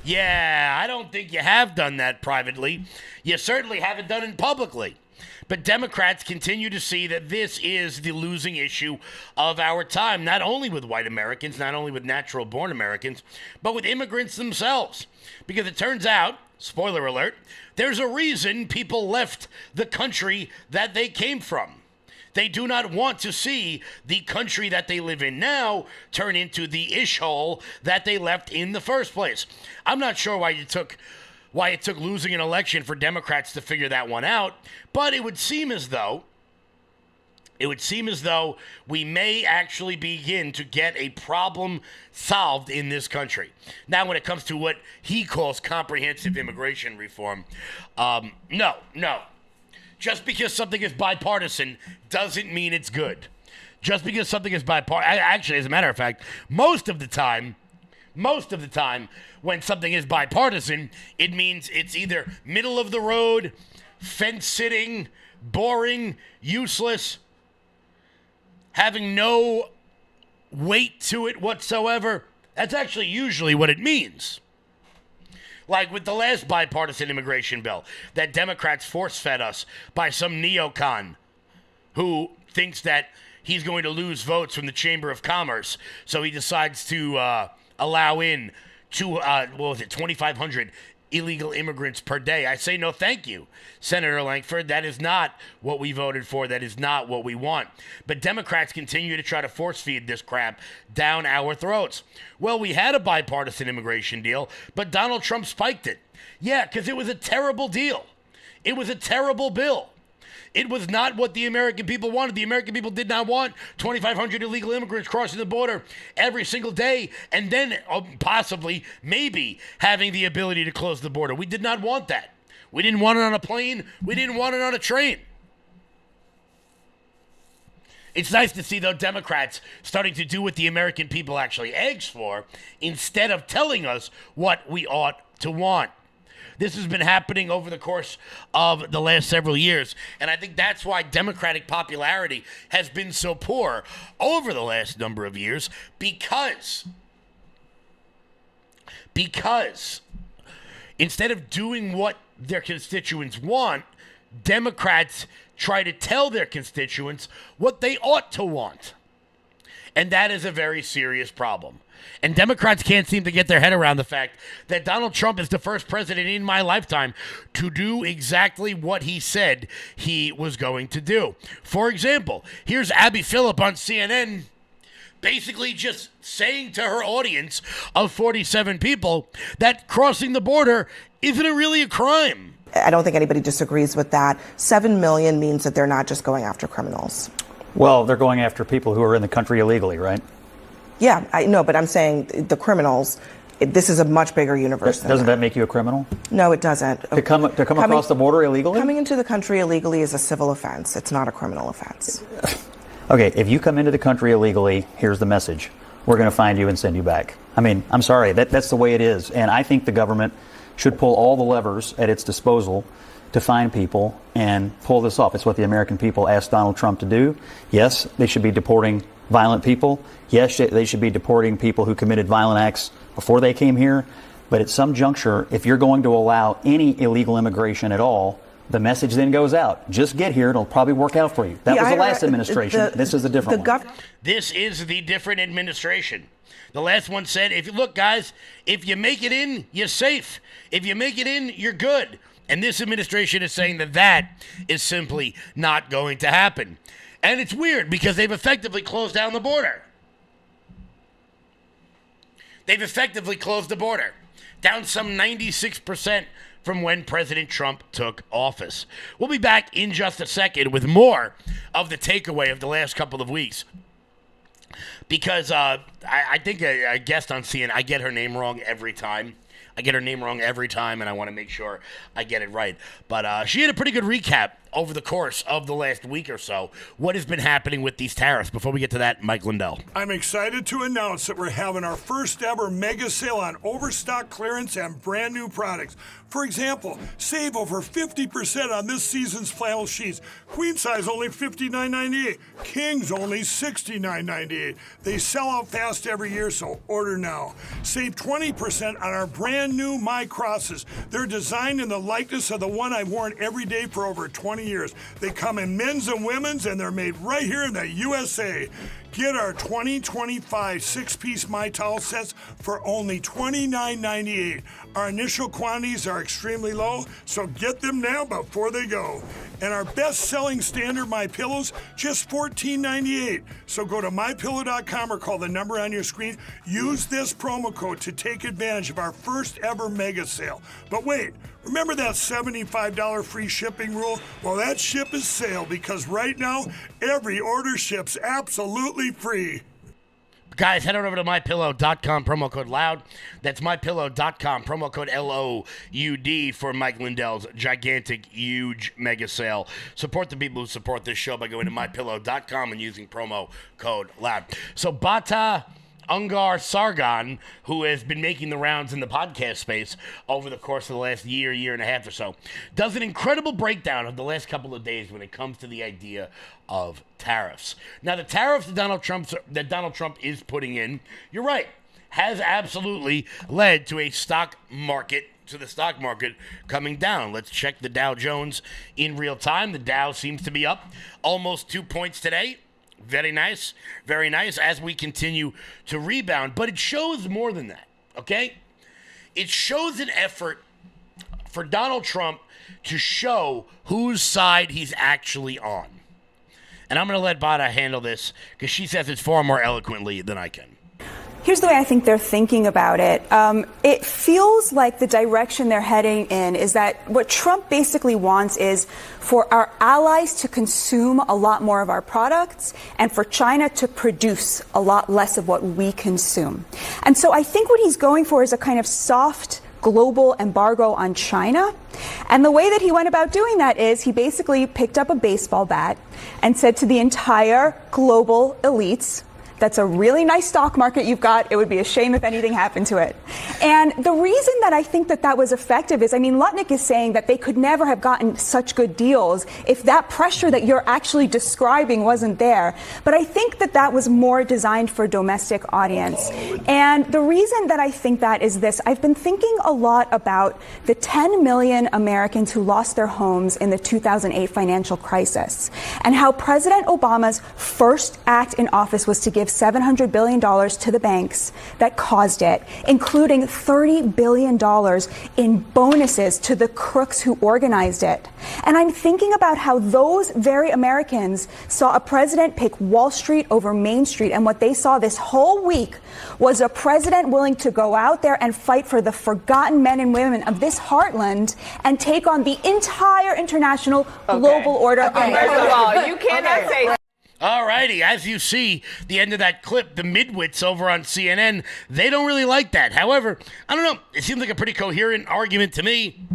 Yeah, I don't think you have done that privately. You certainly haven't done it publicly. But Democrats continue to see that this is the losing issue of our time, not only with white Americans, not only with natural-born Americans, but with immigrants themselves. Because it turns out, spoiler alert, there's a reason people left the country that they came from. They do not want to see the country that they live in now turn into the ish-hole that they left in the first place. I'm not sure why it took losing an election for Democrats to figure that one out, but it would seem as though we may actually begin to get a problem solved in this country. Now, when it comes to what he calls comprehensive immigration reform, no. Just because something is bipartisan doesn't mean it's good. Just because something is bipartisan, actually, as a matter of fact, most of the time, when something is bipartisan, it means it's either middle of the road, fence-sitting, boring, useless, having no weight to it whatsoever. That's actually usually what it means. Like with the last bipartisan immigration bill that Democrats force-fed us by some neocon who thinks that he's going to lose votes from the Chamber of Commerce, so he decides to allow in 2,500 illegal immigrants per day. I say no thank you, Senator Lankford. That is not what we voted for. That is not what we want. But Democrats continue to try to force feed this crap down our throats. Well, we had a bipartisan immigration deal, but Donald Trump spiked it. Yeah, because it was a terrible deal. It was a terrible bill. It was not what the American people wanted. The American people did not want 2,500 illegal immigrants crossing the border every single day and then possibly, maybe, having the ability to close the border. We did not want that. We didn't want it on a plane. We didn't want it on a train. It's nice to see, though, Democrats starting to do what the American people actually asked for instead of telling us what we ought to want. This has been happening over the course of the last several years, and I think that's why Democratic popularity has been so poor over the last number of years, because instead of doing what their constituents want, Democrats try to tell their constituents what they ought to want. And that is a very serious problem. And Democrats can't seem to get their head around the fact that Donald Trump is the first president in my lifetime to do exactly what he said he was going to do. For example, here's Abby Phillip on CNN basically just saying to her audience of 47 people that crossing the border isn't really a crime. I don't think anybody disagrees with that. 7 million means that they're not just going after criminals. Well, they're going after people who are in the country illegally, right? Yeah, I know, but I'm saying the criminals, this is a much bigger universe. Doesn't that make you a criminal? No, it doesn't. To come across the border illegally? Coming into the country illegally is a civil offense. It's not a criminal offense. Okay, if you come into the country illegally, here's the message. We're going to find you and send you back. I mean, I'm sorry, that's the way it is. And I think the government should pull all the levers at its disposal to find people and pull this off. It's what the American people asked Donald Trump to do. Yes, they should be deporting violent people. Yes, they should be deporting people who committed violent acts before they came here. But at some juncture, if you're going to allow any illegal immigration at all, the message then goes out. Just get here. It'll probably work out for you. That was the last administration. This is a different one. This is the different administration. The last one said, look, guys, if you make it in, you're safe. If you make it in, you're good. And this administration is saying that is simply not going to happen. And it's weird because they've effectively closed down the border. They've effectively closed the border, down some 96% from when President Trump took office. We'll be back in just a second with more of the takeaway of the last couple of weeks. Because I think a guest on CNN, I get her name wrong every time. And I want to make sure I get it right. But she had a pretty good recap over the course of the last week or so. What has been happening with these tariffs? Before we get to that, Mike Lindell. I'm excited to announce that we're having our first ever mega sale on overstock clearance and brand new products. For example, save over 50% on this season's flannel sheets. Queen size only $59.98. Kings only $69.98. They sell out fast every year, so order now. Save 20% on our brand new My Crosses. They're designed in the likeness of the one I've worn every day for over 20 years. They come in men's and women's, and they're made right here in the USA. Get our 2025 six-piece My Towel sets for only $29.98. Our initial quantities are extremely low, so get them now before they go. And our best-selling standard My Pillows, just $14.98. So go to MyPillow.com or call the number on your screen. Use this promo code to take advantage of our first ever mega sale. But wait, remember that $75 free shipping rule? Well, that ship is sailed because right now, every order ships absolutely free. Guys, head on over to MyPillow.com, promo code LOUD. That's MyPillow.com, promo code LOUD for Mike Lindell's gigantic, huge mega sale. Support the people who support this show by going to MyPillow.com and using promo code LOUD. So Bata Ungar Sargon, who has been making the rounds in the podcast space over the course of the last year and a half or so, does an incredible breakdown of the last couple of days when it comes to the idea of tariffs. Now, the tariffs that Donald Trump is putting in, you're right, has absolutely led to the stock market coming down. Let's check the Dow Jones in real time. The Dow seems to be up almost 2 points today. Very nice as we continue to rebound. But it shows more than that, okay? It shows an effort for Donald Trump to show whose side he's actually on. And I'm going to let Bada handle this because she says it far more eloquently than I can. Here's the way I think they're thinking about it. It feels like the direction they're heading in is that what Trump basically wants is for our allies to consume a lot more of our products and for China to produce a lot less of what we consume. And so I think what he's going for is a kind of soft global embargo on China. And the way that he went about doing that is he basically picked up a baseball bat and said to the entire global elites, that's a really nice stock market you've got. It would be a shame if anything happened to it. And the reason that I think that was effective is, Lutnick is saying that they could never have gotten such good deals if that pressure that you're actually describing wasn't there. But I think that was more designed for a domestic audience. And the reason that I think that is this. I've been thinking a lot about the 10 million Americans who lost their homes in the 2008 financial crisis and how President Obama's first act in office was to give $700 billion to the banks that caused it, including $30 billion in bonuses to the crooks who organized it. And I'm thinking about how those very Americans saw a president pick Wall Street over Main Street, and what they saw this whole week was a president willing to go out there and fight for the forgotten men and women of this heartland and take on the entire international global order. First of all, you cannot say All righty. As you see, the end of that clip, the midwits over on CNN, they don't really like that. However, I don't know. It seems like a pretty coherent argument to me.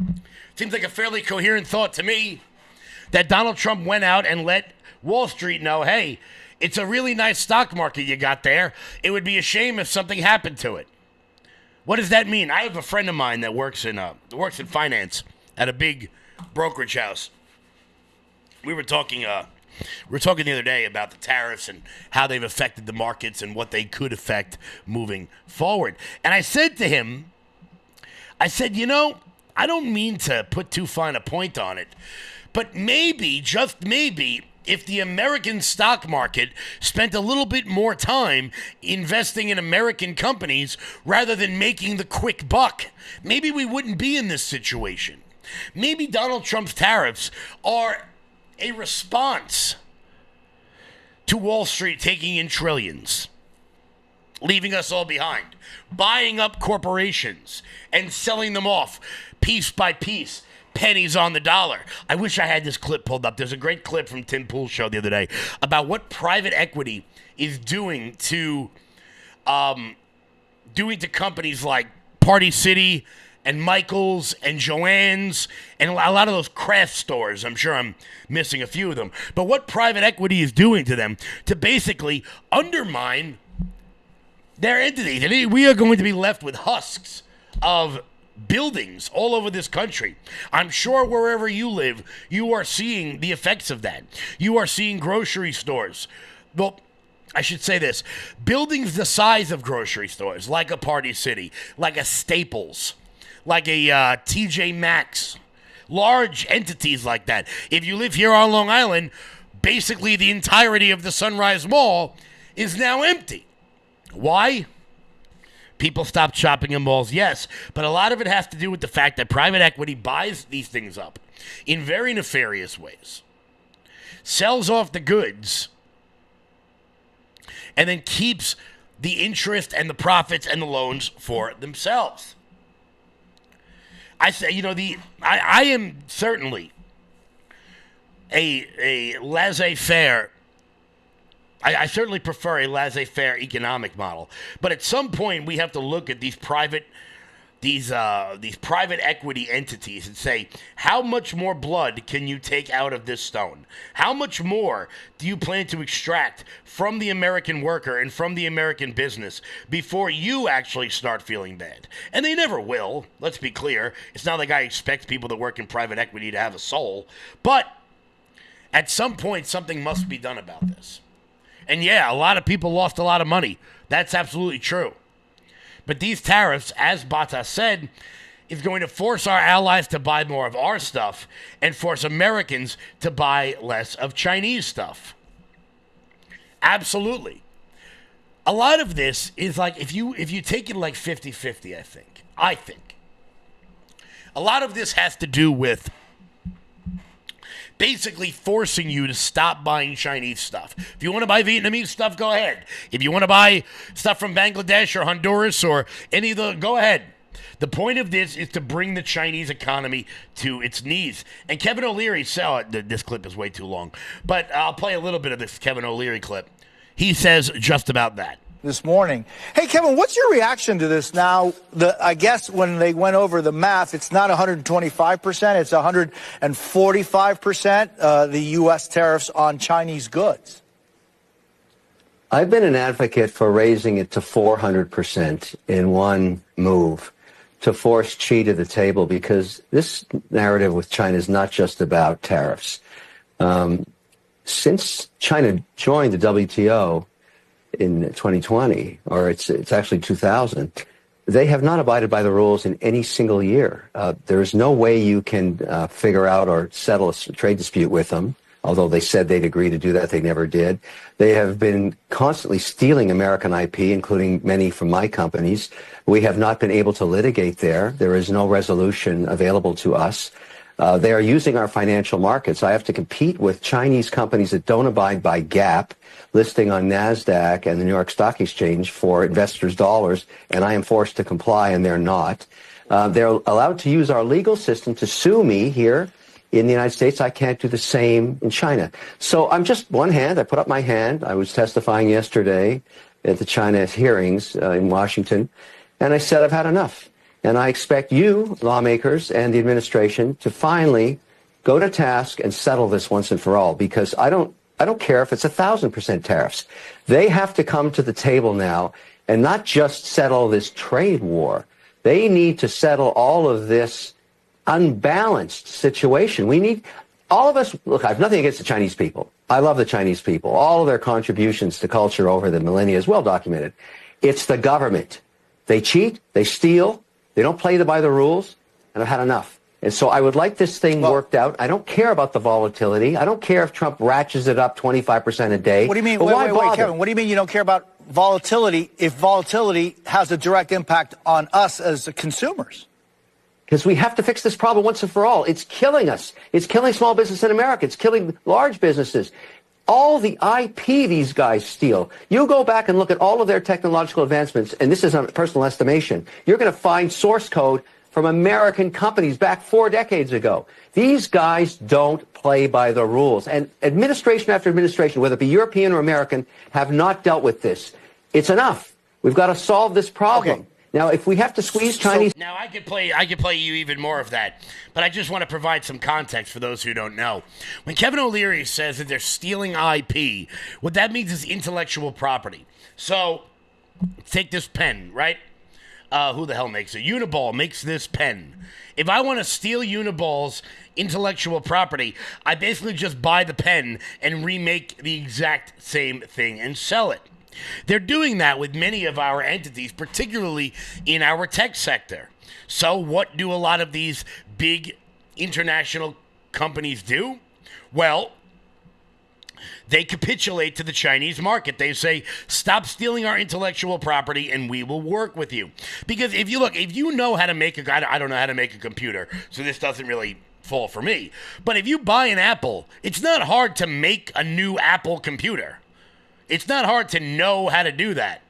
Seems like a fairly coherent thought to me that Donald Trump went out and let Wall Street know, hey, it's a really nice stock market you got there. It would be a shame if something happened to it. What does that mean? I have a friend of mine that works in finance at a big brokerage house. We were talking the other day about the tariffs and how they've affected the markets and what they could affect moving forward. And I said to him, I said, I don't mean to put too fine a point on it, but maybe, just maybe, if the American stock market spent a little bit more time investing in American companies rather than making the quick buck, maybe we wouldn't be in this situation. Maybe Donald Trump's tariffs are a response to Wall Street taking in trillions, leaving us all behind, buying up corporations and selling them off piece by piece, pennies on the dollar. I wish I had this clip pulled up. There's a great clip from Tim Pool's show the other day about what private equity is doing to companies like Party City and Michael's and Joann's and a lot of those craft stores. I'm sure I'm missing a few of them. But what private equity is doing to them to basically undermine their entities. And we are going to be left with husks of buildings all over this country. I'm sure wherever you live, you are seeing the effects of that. You are seeing grocery stores. Well, I should say this. Buildings the size of grocery stores, like a Party City, like a Staples, like a TJ Maxx, large entities like that. If you live here on Long Island, basically the entirety of the Sunrise Mall is now empty. Why? People stopped shopping in malls, yes, but a lot of it has to do with the fact that private equity buys these things up in very nefarious ways, sells off the goods, and then keeps the interest and the profits and the loans for themselves. I say, I am certainly a laissez-faire. I certainly prefer a laissez-faire economic model, but at some point we have to look at these private equity entities and say, how much more blood can you take out of this stone? How much more do you plan to extract from the American worker and from the American business before you actually start feeling bad? And they never will. Let's be clear. It's not like I expect people that work in private equity to have a soul, but at some point something must be done about this. And yeah, a lot of people lost a lot of money. That's absolutely true. But these tariffs, as Bata said, is going to force our allies to buy more of our stuff and force Americans to buy less of Chinese stuff. Absolutely. A lot of this is like, if you take it like 50-50, I think. A lot of this has to do with basically forcing you to stop buying Chinese stuff. If you want to buy Vietnamese stuff, go ahead. If you want to buy stuff from Bangladesh or Honduras or any of the, go ahead. The point of this is to bring the Chinese economy to its knees. And Kevin O'Leary said, this clip is way too long, but I'll play a little bit of this Kevin O'Leary clip. He says just about that. This morning. Hey, Kevin, what's your reaction to this now? I guess when they went over the math, it's not 125%, it's 145%, the U.S. tariffs on Chinese goods. I've been an advocate for raising it to 400% in one move to force Xi to the table, because this narrative with China is not just about tariffs. Since China joined the WTO, in 2020, or it's actually 2000, they have not abided by the rules in any single year. There is no way you can figure out or settle a trade dispute with them, although they said they'd agree to do that. They never did. They have been constantly stealing American IP, including many from my companies. We have not been able to litigate there. There is no resolution available to us. They are using our financial markets. I have to compete with Chinese companies that don't abide by GAAP, listing on NASDAQ and the New York Stock Exchange for investors' dollars, and I am forced to comply, and they're not. They're allowed to use our legal system to sue me here in the United States, I can't do the same in China. So I'm just one hand. I put up my hand. I was testifying yesterday at the China hearings in Washington, and I said I've had enough. And I expect you, lawmakers, and the administration to finally go to task and settle this once and for all, because I don't care if it's 1,000% tariffs. They have to come to the table now and not just settle this trade war. They need to settle all of this unbalanced situation. We need, all of us, look, I have nothing against the Chinese people. I love the Chinese people. All of their contributions to culture over the millennia is well documented. It's the government. They cheat, they steal, they don't play by the rules, and I've had enough. And so I would like this thing worked out. I don't care about the volatility. I don't care if Trump ratchets it up 25% a day. What do you mean? But Wait, Kevin. What do you mean you don't care about volatility if volatility has a direct impact on us as consumers? Because we have to fix this problem once and for all. It's killing us. It's killing small business in America. It's killing large businesses. All the IP these guys steal. You go back and look at all of their technological advancements, and this is a personal estimation, you're going to find source code from American companies back 4 decades ago. These guys don't play by the rules. And administration after administration, whether it be European or American, have not dealt with this. It's enough. We've got to solve this problem. Okay. Now, if we have to squeeze Chinese... Now, I could play you even more of that, but I just want to provide some context for those who don't know. When Kevin O'Leary says that they're stealing IP, what that means is intellectual property. So, take this pen, right? Who the hell makes it? Uniball makes this pen. If I want to steal Uniball's intellectual property, I basically just buy the pen and remake the exact same thing and sell it. They're doing that with many of our entities, particularly in our tech sector. So what do a lot of these big international companies do? Well, they capitulate to the Chinese market. They say, stop stealing our intellectual property and we will work with you. Because if you know how to make I don't know how to make a computer, so this doesn't really fall for me. But if you buy an Apple, it's not hard to make a new Apple computer. It's not hard to know how to do that.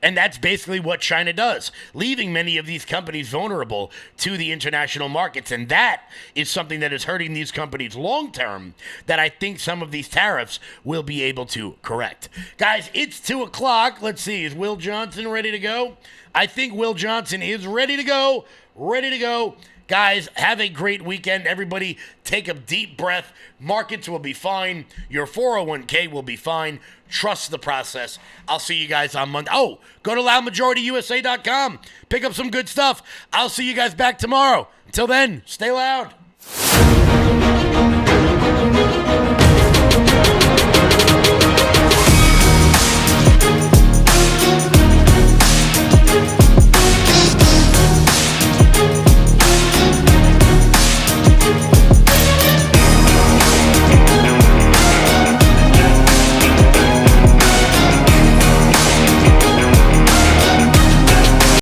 And that's basically what China does, leaving many of these companies vulnerable to the international markets. And that is something that is hurting these companies long term that I think some of these tariffs will be able to correct. Guys, it's 2 o'clock. Let's see. Is Will Johnson ready to go? I think Will Johnson is ready to go. Ready to go. Guys, have a great weekend. Everybody take a deep breath. Markets will be fine. Your 401k will be fine. Trust the process. I'll see you guys on Monday. Oh, go to loudmajorityusa.com. Pick up some good stuff. I'll see you guys back tomorrow. Until then, stay loud.